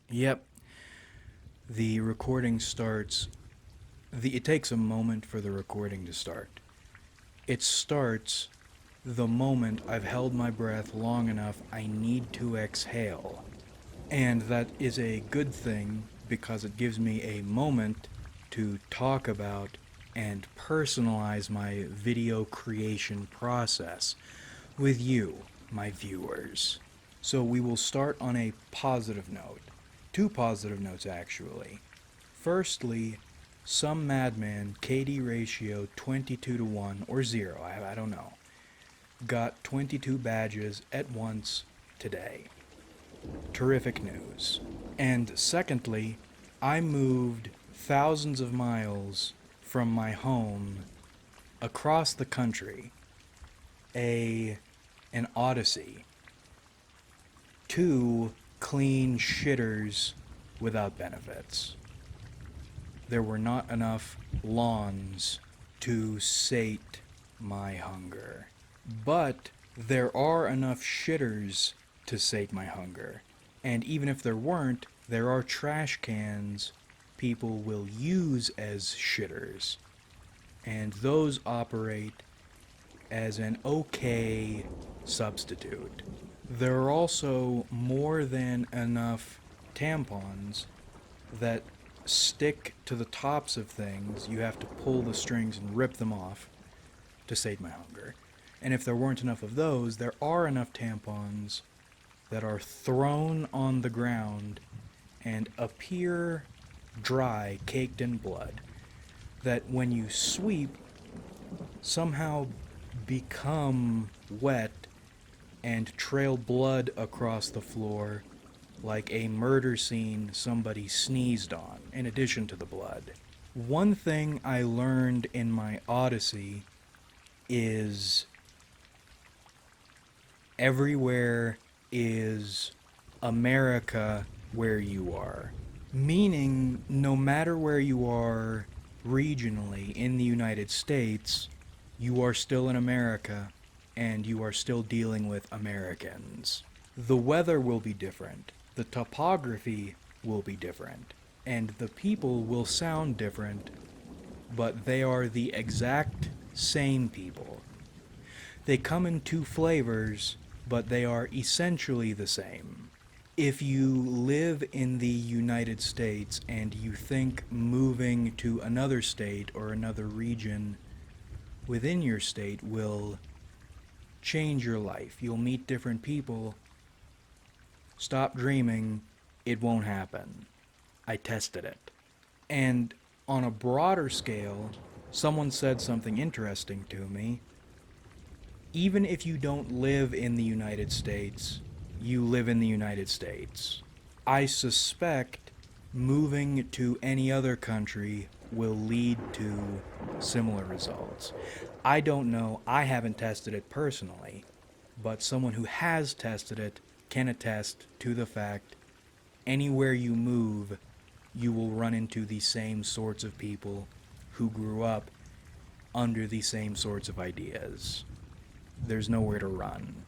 Yep, the recording starts. It takes a moment for the recording to start. It starts the moment I've held my breath long enough I need to exhale. And that is a good thing because it gives me a moment to talk about and personalize my video creation process with you, my viewers. So we will start on a positive note. Two positive notes, actually. Firstly, some madman, KD ratio 22 to 1 or 0, I don't know, got 22 badges at once today. Terrific news. And secondly, I moved thousands of miles from my home across the country, a an odyssey, to clean shitters without benefits. There were not enough lawns to sate my hunger. But there are enough shitters to sate my hunger. And even if there weren't, there are trash cans people will use as shitters. And those operate as an okay substitute. There are also more than enough tampons that stick to the tops of things. You have to pull the strings and rip them off to sate my hunger. And if there weren't enough of those, there are enough tampons that are thrown on the ground and appear dry, caked in blood, that when you sweep, somehow become wet and trail blood across the floor like a murder scene somebody sneezed on, in addition to the blood. One thing I learned in my odyssey is everywhere is America where you are. Meaning, no matter where you are regionally in the United States, you are still in America and you are still dealing with Americans. The weather will be different, the topography will be different, and the people will sound different, but they are the exact same people. They come in two flavors, but they are essentially the same. If you live in the United States and you think moving to another state or another region within your state will change your life, you'll meet different people, stop dreaming, it won't happen. I tested it. And on a broader scale, someone said something interesting to me. Even if you don't live in the United States, you live in the United States. I suspect moving to any other country will lead to similar results. I don't know, I haven't tested it personally, but someone who has tested it can attest to the fact anywhere you move, you will run into the same sorts of people who grew up under the same sorts of ideas. There's nowhere to run.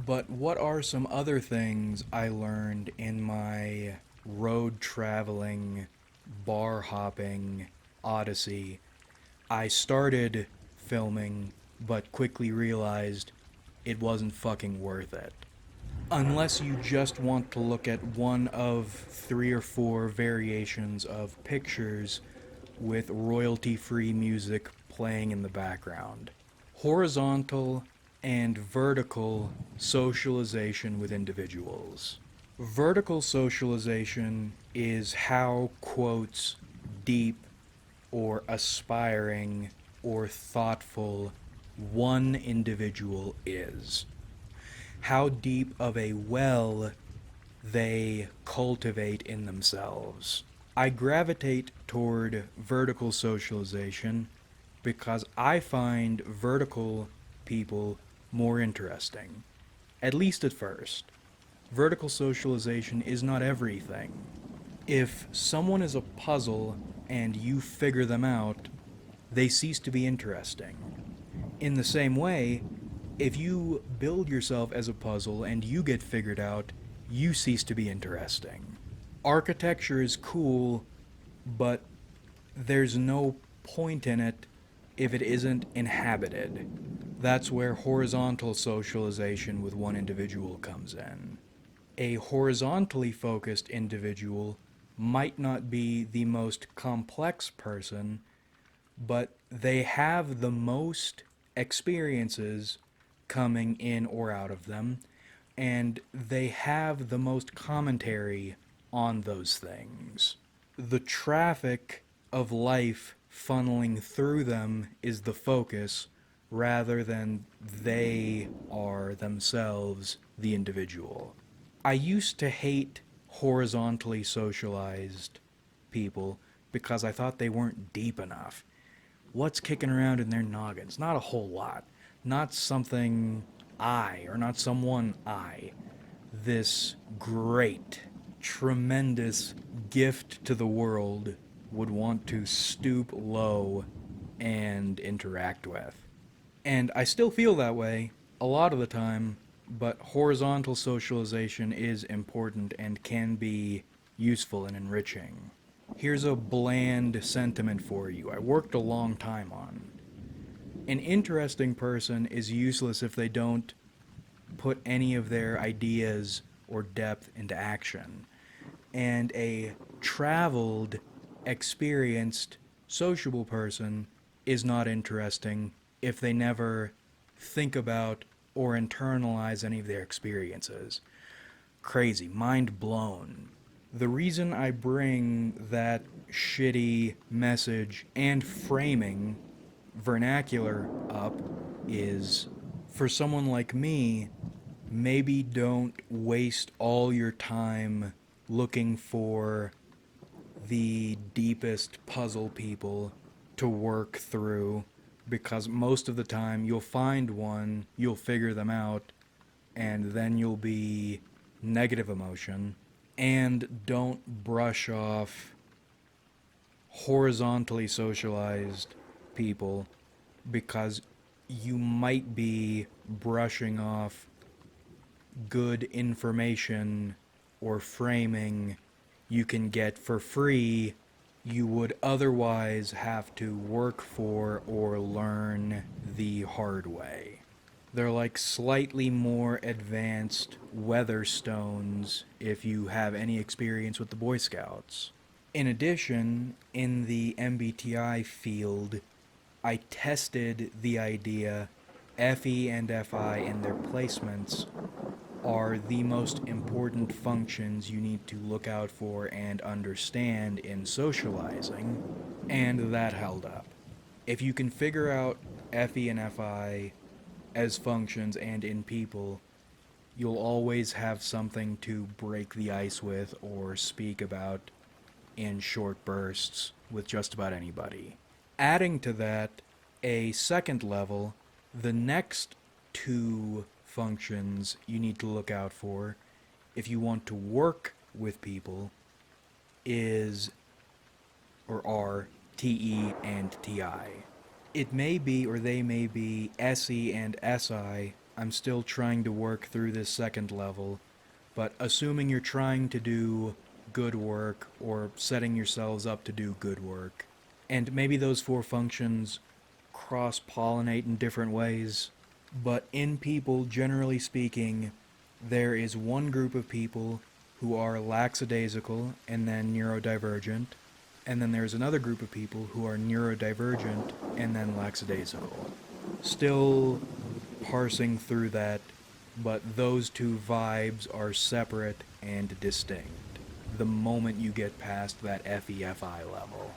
But what are some other things I learned in my road traveling, bar hopping odyssey? I started filming, but quickly realized it wasn't fucking worth it. Unless you just want to look at one of 3 or 4 variations of pictures with royalty-free music playing in the background. Horizontal and vertical socialization with individuals. Vertical socialization is how, quotes, deep or aspiring or thoughtful one individual is. How deep of a well they cultivate in themselves. I gravitate toward vertical socialization because I find vertical people more interesting, at least at first. Vertical socialization is not everything. If someone is a puzzle and you figure them out, they cease to be interesting. In the same way, if you build yourself as a puzzle and you get figured out, you cease to be interesting. Architecture is cool, but there's no point in it if it isn't inhabited. That's where horizontal socialization with one individual comes in. A horizontally focused individual might not be the most complex person, but they have the most experiences coming in or out of them, and they have the most commentary on those things. The traffic of life funneling through them is the focus rather than they are themselves the individual. I used to hate horizontally socialized people because I thought they weren't deep enough. What's kicking around in their noggins? Not a whole lot. Not something I, or not someone I. This great, tremendous gift to the world would want to stoop low and interact with. And I still feel that way a lot of the time, but horizontal socialization is important and can be useful and enriching. Here's a bland sentiment for you I worked a long time on. An interesting person is useless if they don't put any of their ideas or depth into action. And a traveled, experienced, sociable person is not interesting if they never think about or internalize any of their experiences. Crazy, mind blown. The reason I bring that shitty message and framing vernacular up is for someone like me, maybe don't waste all your time looking for the deepest puzzle people to work through, because most of the time you'll find one, you'll figure them out, and then you'll be negative emotion. And don't brush off horizontally socialized people because you might be brushing off good information or framing you can get for free you would otherwise have to work for or learn the hard way. They're like slightly more advanced Weatherstones if you have any experience with the Boy Scouts. In addition, in the MBTI field, I tested the idea FE and FI and their placements are the most important functions you need to look out for and understand in socializing, and that held up. If you can figure out FE and FI as functions and in people, you'll always have something to break the ice with or speak about in short bursts with just about anybody. Adding to that, a second level, the next two functions you need to look out for if you want to work with people is or are TE and TI. It may be or they may be SE and SI. I'm still trying to work through this second level, but assuming you're trying to do good work or setting yourselves up to do good work, and maybe those four functions cross-pollinate in different ways, but in people, generally speaking, there is one group of people who are lackadaisical and then neurodivergent, and then there's another group of people who are neurodivergent and then lackadaisical. Still parsing through that, but those two vibes are separate and distinct the moment you get past that FEFI level.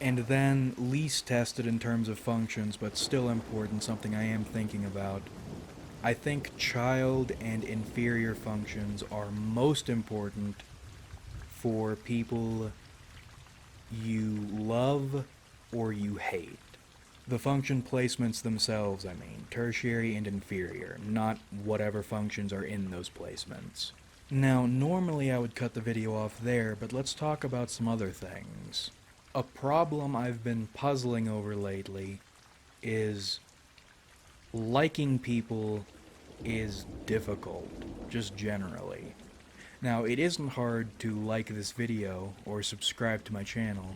And then, least tested in terms of functions, but still important, something I am thinking about. I think child and inferior functions are most important for people you love or you hate. The function placements themselves, I mean, tertiary and inferior, not whatever functions are in those placements. Now, normally I would cut the video off there, but let's talk about some other things. A problem I've been puzzling over lately is liking people is difficult, just generally. Now, it isn't hard to like this video, or subscribe to my channel,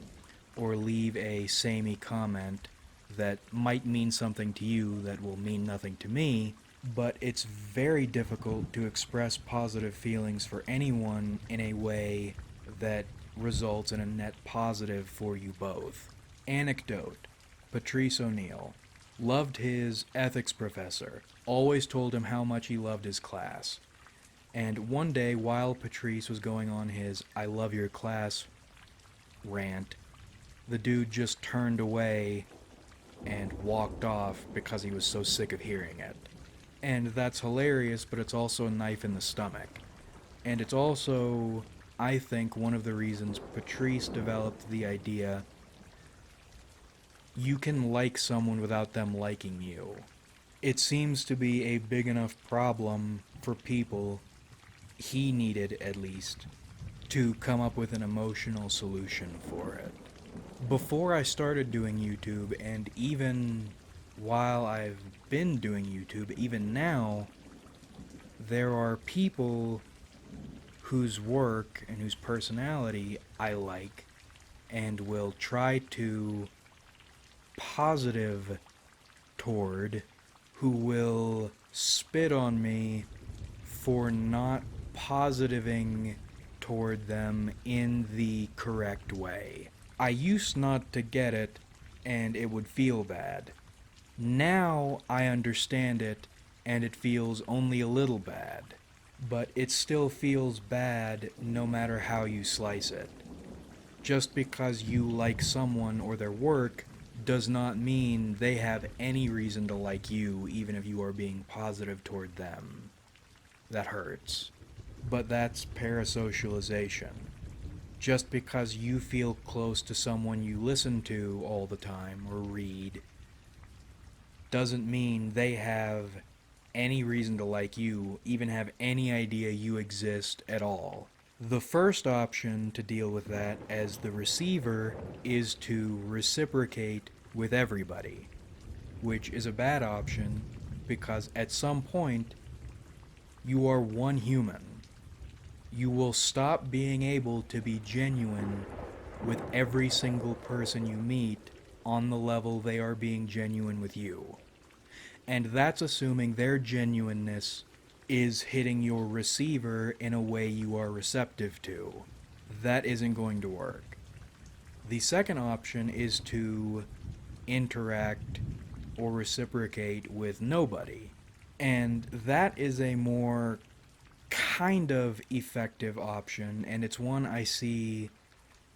or leave a samey comment that might mean something to you that will mean nothing to me, but it's very difficult to express positive feelings for anyone in a way that results in a net positive for you both. Anecdote: Patrice O'Neill. Loved his ethics professor. Always told him how much he loved his class. And one day, while Patrice was going on his "I love your class" rant, the dude just turned away and walked off because he was so sick of hearing it. And that's hilarious, but it's also a knife in the stomach. And it's also, I think, one of the reasons Patrice developed the idea you can like someone without them liking you. It seems to be a big enough problem for people, he needed at least, to come up with an emotional solution for it. Before I started doing YouTube, and even while I've been doing YouTube, even now, there are people whose work and whose personality I like and will try to positive toward, who will spit on me for not positiving toward them in the correct way. I used not to get it, and it would feel bad. Now I understand it, and it feels only a little bad. But it still feels bad no matter how you slice it. Just because you like someone or their work does not mean they have any reason to like you, even if you are being positive toward them. That hurts. But that's parasocialization. Just because you feel close to someone you listen to all the time or read doesn't mean they have any reason to like you, even have any idea you exist at all. The first option to deal with that as the receiver is to reciprocate with everybody, which is a bad option because at some point you are one human. You will stop being able to be genuine with every single person you meet on the level they are being genuine with you. And that's assuming their genuineness is hitting your receiver in a way you are receptive to. That isn't going to work. The second option is to interact or reciprocate with nobody. And that is a more kind of effective option, and it's one I see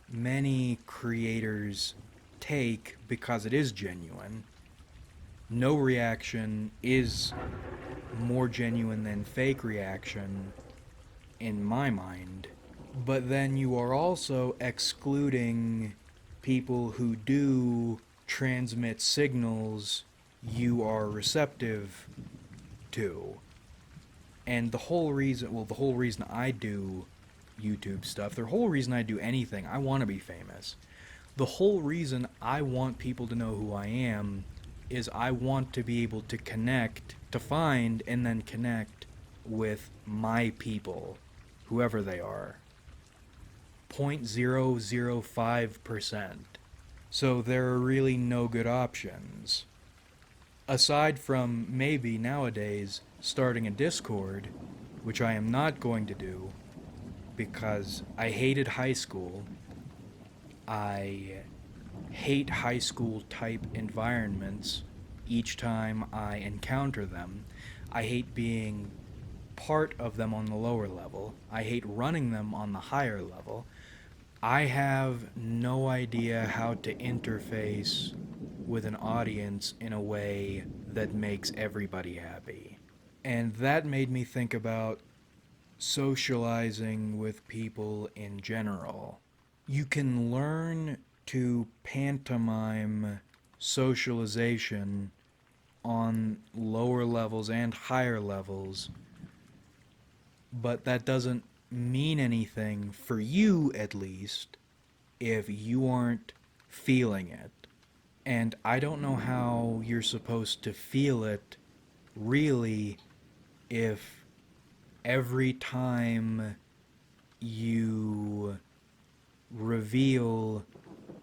many creators take because it is genuine. No reaction is more genuine than fake reaction, in my mind. But then you are also excluding people who do transmit signals you are receptive to. And the whole reason I do YouTube stuff, the whole reason I do anything, I want to be famous. The whole reason I want people to know who I am is I want to be able to connect, to find and then connect with my people, whoever they are. 0.005%. So there are really no good options. Aside from maybe nowadays starting a Discord, which I am not going to do because I hated high school. I hate high school type environments each time I encounter them. I hate being part of them on the lower level. I hate running them on the higher level. I have no idea how to interface with an audience in a way that makes everybody happy. And that made me think about socializing with people in general. You can learn to pantomime socialization on lower levels and higher levels, but that doesn't mean anything, for you at least, if you aren't feeling it. And I don't know how you're supposed to feel it, really, if every time you reveal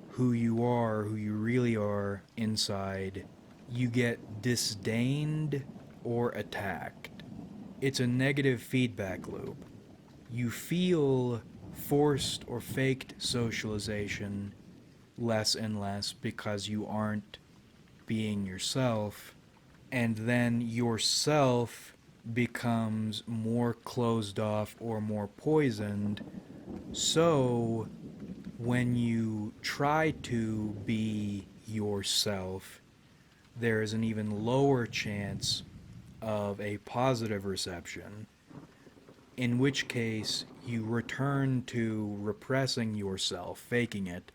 who you are, who you really are inside, you get disdained or attacked. It's a negative feedback loop. You feel forced or faked socialization less and less because you aren't being yourself, and then yourself becomes more closed off or more poisoned. So when you try to be yourself, there is an even lower chance of a positive reception, in which case you return to repressing yourself, faking it,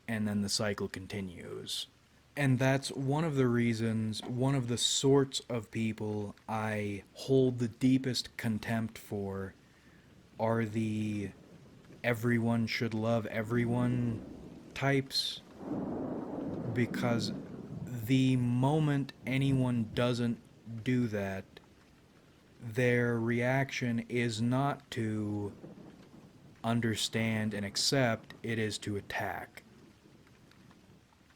and then the cycle continues. And that's one of the reasons, one of the sorts of people I hold the deepest contempt for are the everyone should love everyone types, because the moment anyone doesn't do that, their reaction is not to understand and accept, it is to attack,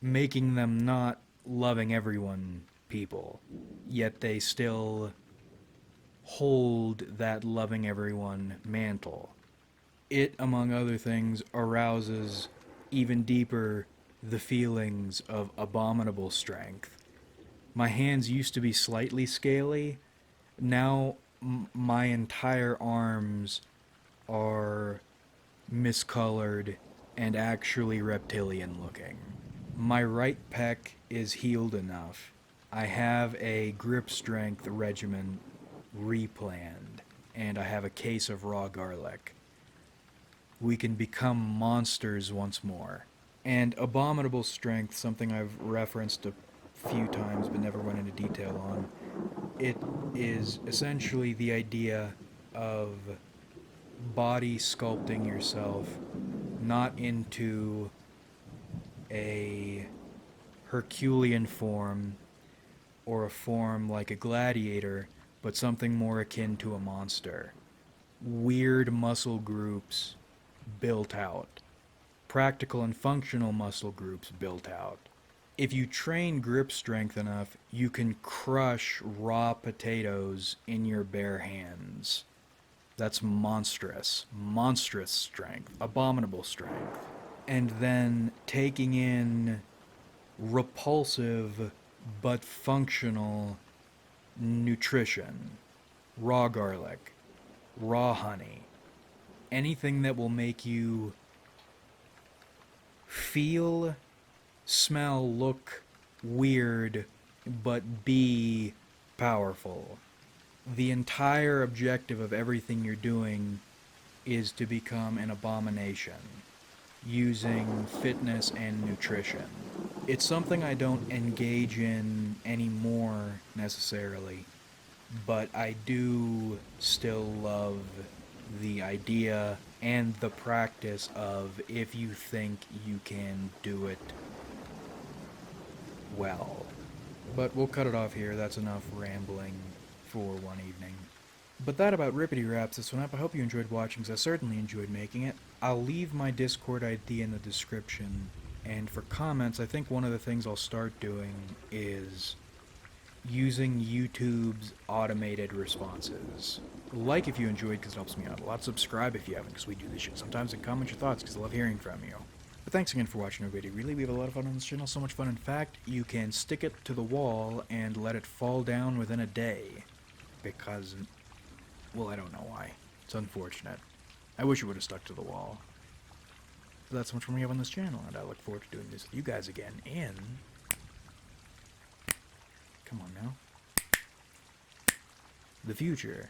making them not loving everyone people, yet they still hold that loving everyone mantle. It, among other things, arouses even deeper the feelings of abominable strength. My hands used to be slightly scaly. Now my entire arms are miscolored and actually reptilian looking. My right pec is healed enough. I have a grip strength regimen replanned, and I have a case of raw garlic. We can become monsters once more. And abominable strength, something I've referenced a few times but never went into detail on, it is essentially the idea of body sculpting yourself not into a Herculean form or a form like a gladiator, but something more akin to a monster. Weird muscle groups built out. Practical and functional muscle groups built out. If you train grip strength enough, you can crush raw potatoes in your bare hands. That's monstrous. Monstrous strength. Abominable strength. And then taking in repulsive but functional nutrition. Raw garlic. Raw honey. Anything that will make you feel, smell, look weird, but be powerful. The entire objective of everything you're doing is to become an abomination, using fitness and nutrition. It's something I don't engage in anymore necessarily, but I do still love the idea and the practice of, if you think you can do it well. But we'll cut it off here. That's enough rambling for one evening. But that about rippity wraps this one up. I hope you enjoyed watching, because I certainly enjoyed making it. I'll leave my Discord ID in the description, and for comments, I think one of the things I'll start doing is using YouTube's automated responses. Like if you enjoyed, because it helps me out a lot. Subscribe if you haven't, because we do this shit sometimes, and comment your thoughts, because I love hearing from you. But thanks again for watching, everybody. Really, we have a lot of fun on this channel. So much fun, in fact, you can stick it to the wall and let it fall down within a day. Because, well, I don't know why. It's unfortunate. I wish it would have stuck to the wall. But that's so much fun we have on this channel, and I look forward to doing this with you guys again in... Come on now. The future.